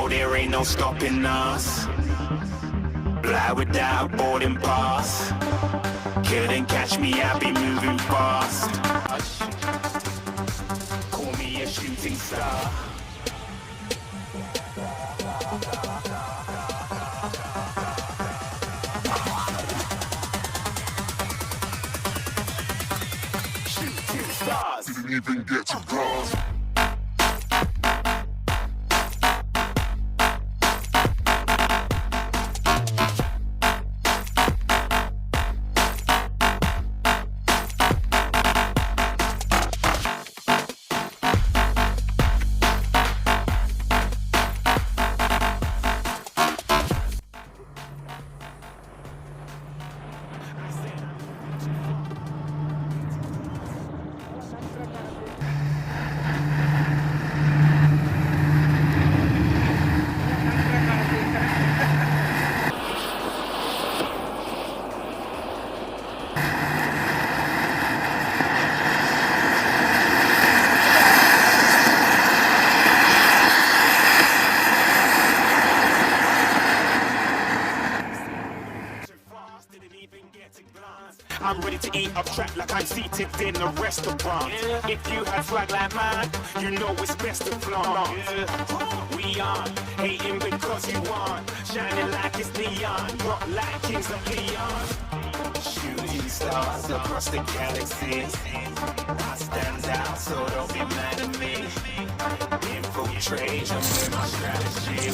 know there ain't no stopping us. Fly without boarding pass. Couldn't catch me, I be moving fast. Call me a shooting star. Shooting stars. Didn't even get to cross. I'm ready to eat up track like I'm seated in a restaurant. If you had swag like mine, you know it's best to flaunt. We aren't hating because you want, shining like it's neon, rock like kings of Leon. Shooting stars across the galaxy. I stand out, so don't be mad at me. Infiltration with my strategy.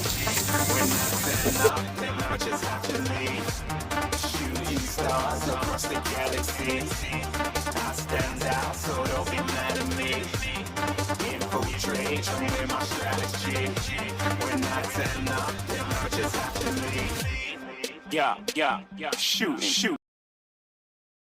When I stand up, then I just have to leave. Shooting stars across the galaxy. I stand out, so don't be mad at me. Infiltration with my strategy. When I stand up, then I just have to leave. Yeah, shoot.